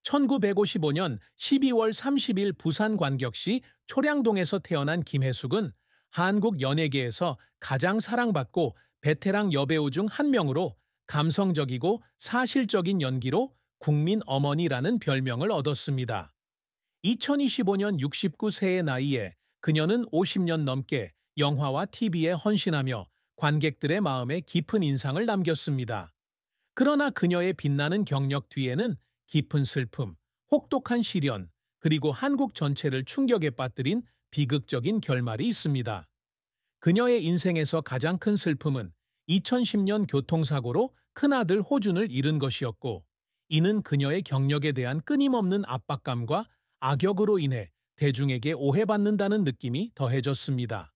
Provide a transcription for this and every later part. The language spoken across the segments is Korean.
1955년 12월 30일 부산광역시 초량동에서 태어난 김혜숙은 한국 연예계에서 가장 사랑받고 베테랑 여배우 중 한 명으로 감성적이고 사실적인 연기로 국민 어머니라는 별명을 얻었습니다. 2025년 69세의 나이에 그녀는 50년 넘게 영화와 TV에 헌신하며 관객들의 마음에 깊은 인상을 남겼습니다. 그러나 그녀의 빛나는 경력 뒤에는 깊은 슬픔, 혹독한 시련, 그리고 한국 전체를 충격에 빠뜨린 비극적인 결말이 있습니다. 그녀의 인생에서 가장 큰 슬픔은 2010년 교통사고로 큰아들 호준을 잃은 것이었고, 이는 그녀의 경력에 대한 끊임없는 압박감과 악역으로 인해 대중에게 오해받는다는 느낌이 더해졌습니다.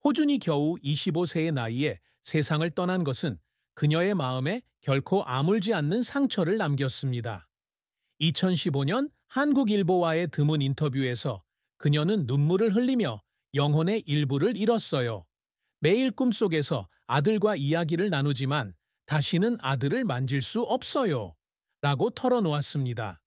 호준이 겨우 25세의 나이에 세상을 떠난 것은 그녀의 마음에 결코 아물지 않는 상처를 남겼습니다. 2015년 한국일보와의 드문 인터뷰에서 그녀는 눈물을 흘리며 영혼의 일부를 잃었어요. 매일 꿈속에서 아들과 이야기를 나누지만 다시는 아들을 만질 수 없어요. 라고 털어놓았습니다.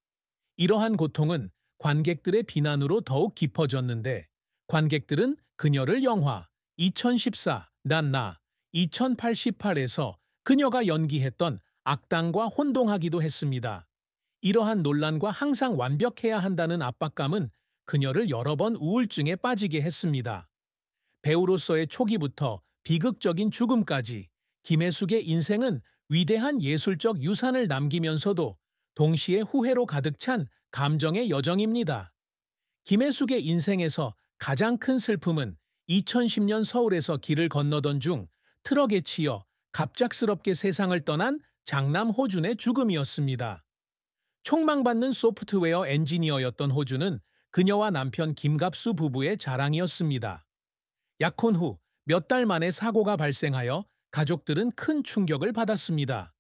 이러한 고통은 관객들의 비난으로 더욱 깊어졌는데, 관객들은 그녀를 영화 2014, 난 나, 2088에서 그녀가 연기했던 악당과 혼동하기도 했습니다. 이러한 논란과 항상 완벽해야 한다는 압박감은 그녀를 여러 번 우울증에 빠지게 했습니다. 배우로서의 초기부터 비극적인 죽음까지 김혜숙의 인생은 위대한 예술적 유산을 남기면서도 동시에 후회로 가득 찬 감정의 여정입니다. 김혜숙의 인생에서 가장 큰 슬픔은 2010년 서울에서 길을 건너던 중 트럭에 치여 갑작스럽게 세상을 떠난 장남 호준의 죽음이었습니다. 촉망받는 소프트웨어 엔지니어였던 호준은 그녀와 남편 김갑수 부부의 자랑이었습니다. 약혼 후 몇 달 만에 사고가 발생하여 가족들은 큰 충격을 받았습니다.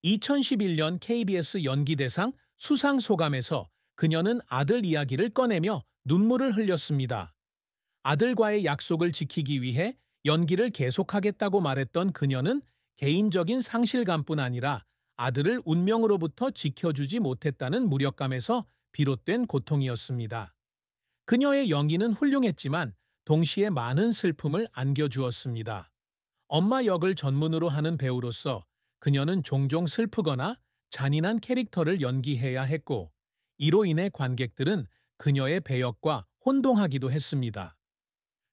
2011년 KBS 연기대상 수상소감에서 그녀는 아들 이야기를 꺼내며 눈물을 흘렸습니다. 아들과의 약속을 지키기 위해 연기를 계속하겠다고 말했던 그녀는 개인적인 상실감뿐 아니라 아들을 운명으로부터 지켜주지 못했다는 무력감에서 비롯된 고통이었습니다. 그녀의 연기는 훌륭했지만 동시에 많은 슬픔을 안겨주었습니다. 엄마 역을 전문으로 하는 배우로서 그녀는 종종 슬프거나 잔인한 캐릭터를 연기해야 했고, 이로 인해 관객들은 그녀의 배역과 혼동하기도 했습니다.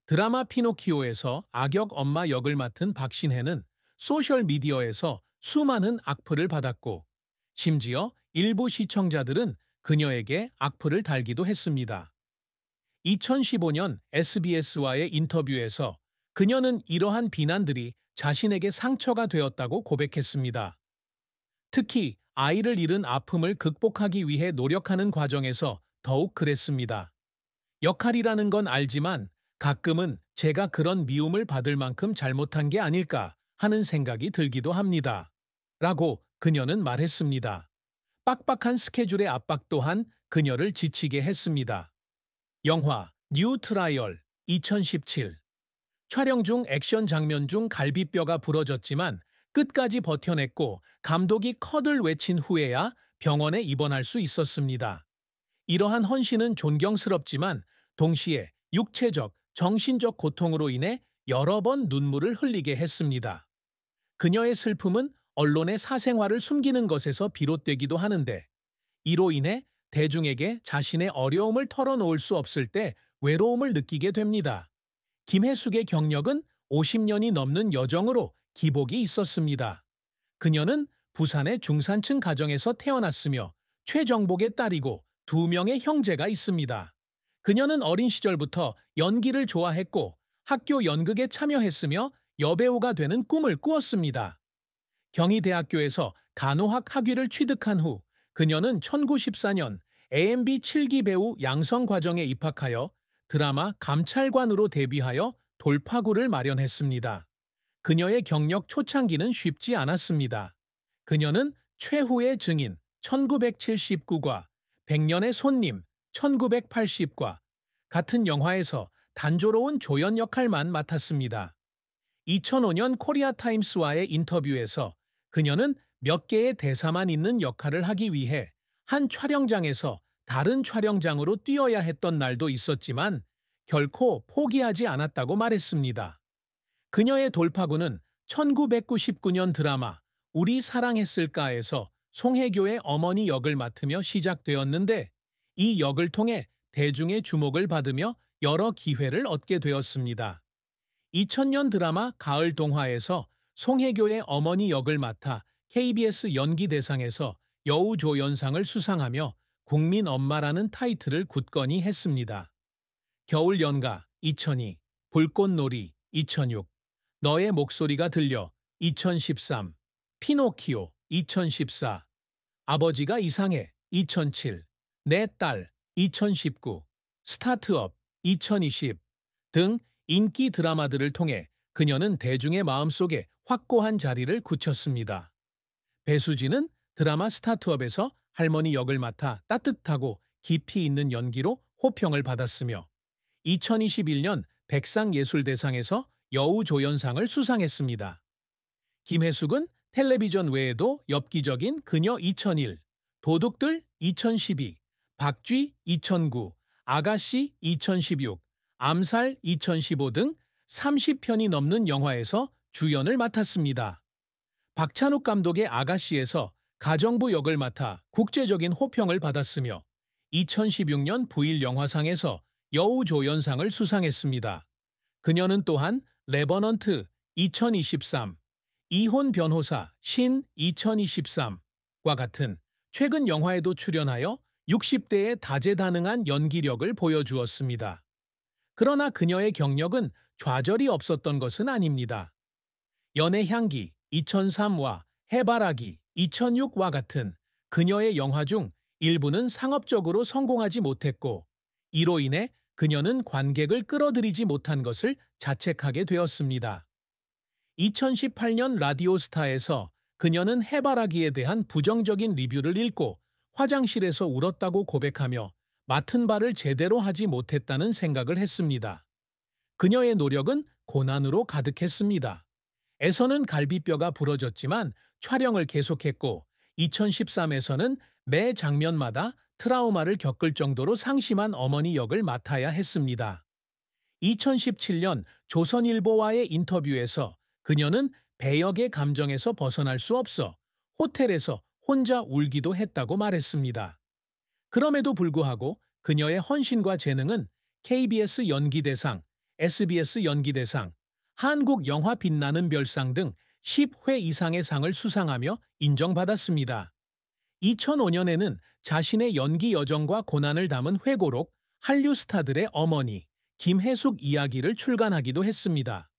드라마 피노키오에서 악역 엄마 역을 맡은 박신혜는 소셜미디어에서 수많은 악플을 받았고, 심지어 일부 시청자들은 그녀에게 악플을 달기도 했습니다. 2015년 SBS와의 인터뷰에서 그녀는 이러한 비난들이 자신에게 상처가 되었다고 고백했습니다. 특히 아이를 잃은 아픔을 극복하기 위해 노력하는 과정에서 더욱 그랬습니다. 역할이라는 건 알지만 가끔은 제가 그런 미움을 받을 만큼 잘못한 게 아닐까 하는 생각이 들기도 합니다. 라고 그녀는 말했습니다. 빡빡한 스케줄의 압박 또한 그녀를 지치게 했습니다. 영화 뉴 트라이얼 2017 촬영 중 액션 장면 중 갈비뼈가 부러졌지만 끝까지 버텨냈고 감독이 컷을 외친 후에야 병원에 입원할 수 있었습니다. 이러한 헌신은 존경스럽지만 동시에 육체적, 정신적 고통으로 인해 여러 번 눈물을 흘리게 했습니다. 그녀의 슬픔은 언론의 사생활을 숨기는 것에서 비롯되기도 하는데, 이로 인해 대중에게 자신의 어려움을 털어놓을 수 없을 때 외로움을 느끼게 됩니다. 김혜숙의 경력은 50년이 넘는 여정으로 기복이 있었습니다. 그녀는 부산의 중산층 가정에서 태어났으며 최정복의 딸이고 2명의 형제가 있습니다. 그녀는 어린 시절부터 연기를 좋아했고 학교 연극에 참여했으며 여배우가 되는 꿈을 꾸었습니다. 경희대학교에서 간호학 학위를 취득한 후 그녀는 1914년 AMB 7기 배우 양성과정에 입학하여 드라마 감찰관으로 데뷔하여 돌파구를 마련했습니다. 그녀의 경력 초창기는 쉽지 않았습니다. 그녀는 최후의 증인 1979과 백년의 손님 1980과 같은 영화에서 단조로운 조연 역할만 맡았습니다. 2005년 코리아타임스와의 인터뷰에서 그녀는 몇 개의 대사만 있는 역할을 하기 위해 한 촬영장에서 다른 촬영장으로 뛰어야 했던 날도 있었지만 결코 포기하지 않았다고 말했습니다. 그녀의 돌파구는 1999년 드라마 우리 사랑했을까에서 송혜교의 어머니 역을 맡으며 시작되었는데 이 역을 통해 대중의 주목을 받으며 여러 기회를 얻게 되었습니다. 2000년 드라마 가을 동화에서 송혜교의 어머니 역을 맡아 KBS 연기대상에서 여우조연상을 수상하며 국민 엄마라는 타이틀을 굳건히 했습니다. 겨울 연가 2002, 불꽃놀이 2006, 너의 목소리가 들려 2013, 피노키오 2014, 아버지가 이상해 2007, 내 딸 2019, 스타트업 2020 등 인기 드라마들을 통해 그녀는 대중의 마음속에 확고한 자리를 굳혔습니다. 배수진은 드라마 스타트업에서 할머니 역을 맡아 따뜻하고 깊이 있는 연기로 호평을 받았으며 2021년 백상예술대상에서 여우조연상을 수상했습니다. 김혜숙은 텔레비전 외에도 엽기적인 그녀 2001, 도둑들 2012, 박쥐 2009, 아가씨 2016, 암살 2015 등 30편이 넘는 영화에서 주연을 맡았습니다. 박찬욱 감독의 아가씨에서 가정부 역을 맡아 국제적인 호평을 받았으며 2016년 부일 영화상에서 여우조연상을 수상했습니다. 그녀는 또한 레버넌트 2023, 이혼 변호사 신 2023과 같은 최근 영화에도 출연하여 60대의 다재다능한 연기력을 보여주었습니다. 그러나 그녀의 경력은 좌절이 없었던 것은 아닙니다. 연애 향기 2003와 해바라기 2006와 같은 그녀의 영화 중 일부는 상업적으로 성공하지 못했고 이로 인해 그녀는 관객을 끌어들이지 못한 것을 자책하게 되었습니다. 2018년 라디오스타에서 그녀는 해바라기에 대한 부정적인 리뷰를 읽고 화장실에서 울었다고 고백하며 맡은 바를 제대로 하지 못했다는 생각을 했습니다. 그녀의 노력은 고난으로 가득했습니다. 에서는 갈비뼈가 부러졌지만 촬영을 계속했고 2013에서는 매 장면마다 트라우마를 겪을 정도로 상심한 어머니 역을 맡아야 했습니다. 2017년 조선일보와의 인터뷰에서 그녀는 배역의 감정에서 벗어날 수 없어 호텔에서 혼자 울기도 했다고 말했습니다. 그럼에도 불구하고 그녀의 헌신과 재능은 KBS 연기대상, SBS 연기대상, 한국 영화 빛나는 별상 등 10회 이상의 상을 수상하며 인정받았습니다. 2005년에는 자신의 연기 여정과 고난을 담은 회고록 한류 스타들의 어머니 김혜숙 이야기를 출간하기도 했습니다.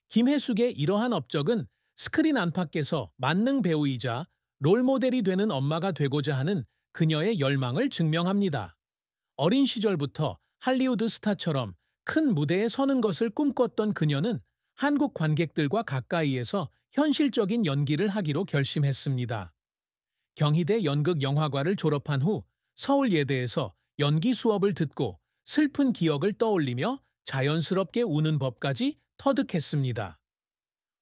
김혜숙의 이러한 업적은 스크린 안팎에서 만능 배우이자 롤모델이 되는 엄마가 되고자 하는 그녀의 열망을 증명합니다. 어린 시절부터 할리우드 스타처럼 큰 무대에 서는 것을 꿈꿨던 그녀는 한국 관객들과 가까이에서 현실적인 연기를 하기로 결심했습니다. 경희대 연극영화과를 졸업한 후 서울예대에서 연기 수업을 듣고 슬픈 기억을 떠올리며 자연스럽게 우는 법까지 터득했습니다.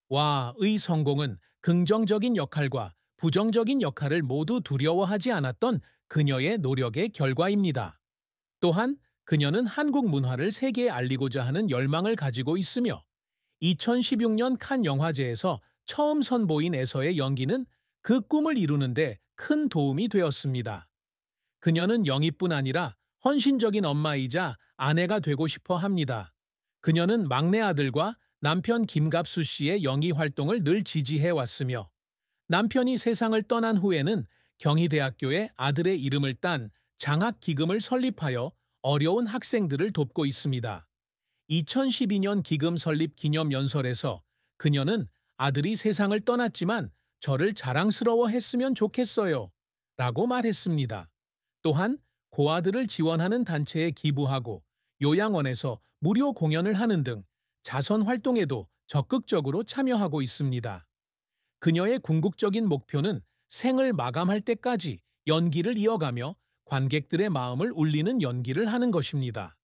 와의 성공은 긍정적인 역할과 부정적인 역할을 모두 두려워하지 않았던 그녀의 노력의 결과입니다. 또한 그녀는 한국 문화를 세계에 알리고자 하는 열망을 가지고 있으며 2016년 칸 영화제에서 처음 선보인 에서의 연기는 그 꿈을 이루는 데 큰 도움이 되었습니다. 그녀는 영희뿐 아니라 헌신적인 엄마이자 아내가 되고 싶어 합니다. 그녀는 막내 아들과 남편 김갑수 씨의 연기 활동을 늘 지지해왔으며 남편이 세상을 떠난 후에는 경희대학교에 아들의 이름을 딴 장학기금을 설립하여 어려운 학생들을 돕고 있습니다. 2012년 기금 설립 기념연설에서 그녀는 아들이 세상을 떠났지만 저를 자랑스러워했으면 좋겠어요 라고 말했습니다. 또한 고아들을 지원하는 단체에 기부하고 요양원에서 무료 공연을 하는 등 자선 활동에도 적극적으로 참여하고 있습니다. 그녀의 궁극적인 목표는 생을 마감할 때까지 연기를 이어가며 관객들의 마음을 울리는 연기를 하는 것입니다.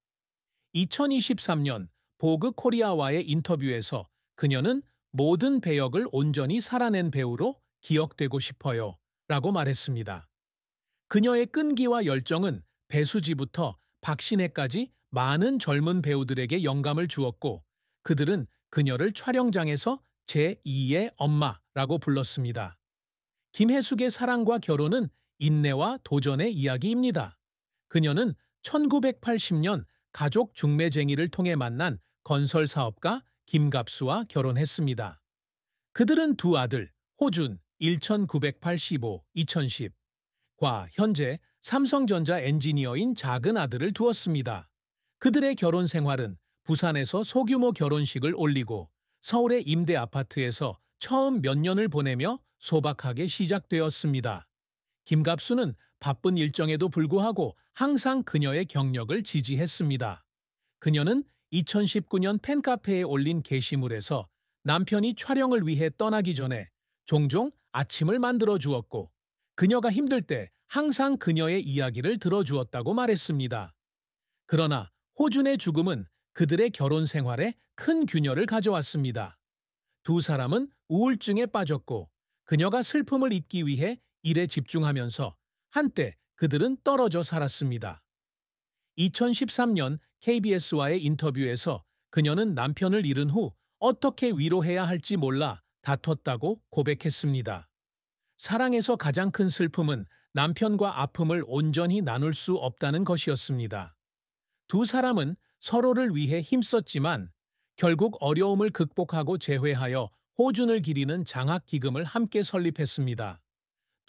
2023년 보그 코리아와의 인터뷰에서 그녀는 모든 배역을 온전히 살아낸 배우로 기억되고 싶어요 라고 말했습니다. 그녀의 끈기와 열정은 배수지부터 박신혜까지 많은 젊은 배우들에게 영감을 주었고, 그들은 그녀를 촬영장에서 제2의 엄마라고 불렀습니다. 김혜숙의 사랑과 결혼은 인내와 도전의 이야기입니다. 그녀는 1980년 가족 중매쟁이를 통해 만난 건설 사업가 김갑수와 결혼했습니다. 그들은 두 아들, 호준 1985, 2010과 현재 삼성전자 엔지니어인 작은 아들을 두었습니다. 그들의 결혼 생활은 부산에서 소규모 결혼식을 올리고 서울의 임대 아파트에서 처음 몇 년을 보내며 소박하게 시작되었습니다. 김갑수는 바쁜 일정에도 불구하고 항상 그녀의 경력을 지지했습니다. 그녀는 2019년 팬카페에 올린 게시물에서 남편이 촬영을 위해 떠나기 전에 종종 아침을 만들어 주었고, 그녀가 힘들 때 항상 그녀의 이야기를 들어주었다고 말했습니다. 그러나 호준의 죽음은 그들의 결혼 생활에 큰 균열을 가져왔습니다. 두 사람은 우울증에 빠졌고, 그녀가 슬픔을 잊기 위해 일에 집중하면서 한때 그들은 떨어져 살았습니다. 2013년 KBS와의 인터뷰에서 그녀는 남편을 잃은 후 어떻게 위로해야 할지 몰라 다퉜다고 고백했습니다. 사랑에서 가장 큰 슬픔은 남편과 아픔을 온전히 나눌 수 없다는 것이었습니다. 두 사람은 서로를 위해 힘썼지만 결국 어려움을 극복하고 재회하여 호준을 기리는 장학기금을 함께 설립했습니다.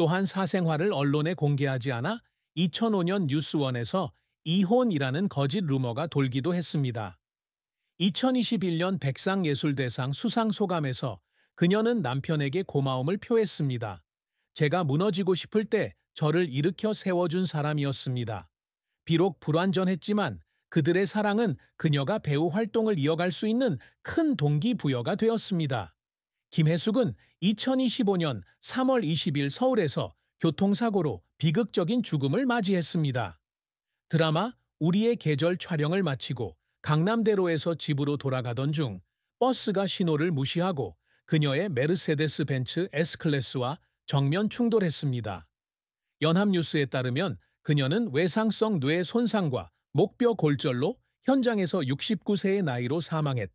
또한 사생활을 언론에 공개하지 않아 2005년 뉴스원에서 이혼이라는 거짓 루머가 돌기도 했습니다. 2021년 백상예술대상 수상 소감에서 그녀는 남편에게 고마움을 표했습니다. 제가 무너지고 싶을 때 저를 일으켜 세워준 사람이었습니다. 비록 불완전했지만 그들의 사랑은 그녀가 배우 활동을 이어갈 수 있는 큰 동기부여가 되었습니다. 김혜숙은 2025년 3월 20일 서울에서 교통사고로 비극적인 죽음을 맞이했습니다. 드라마 우리의 계절 촬영을 마치고 강남대로에서 집으로 돌아가던 중 버스가 신호를 무시하고 그녀의 메르세데스 벤츠 S클래스와 정면 충돌했습니다. 연합뉴스에 따르면 그녀는 외상성 뇌 손상과 목뼈 골절로 현장에서 69세의 나이로 사망했.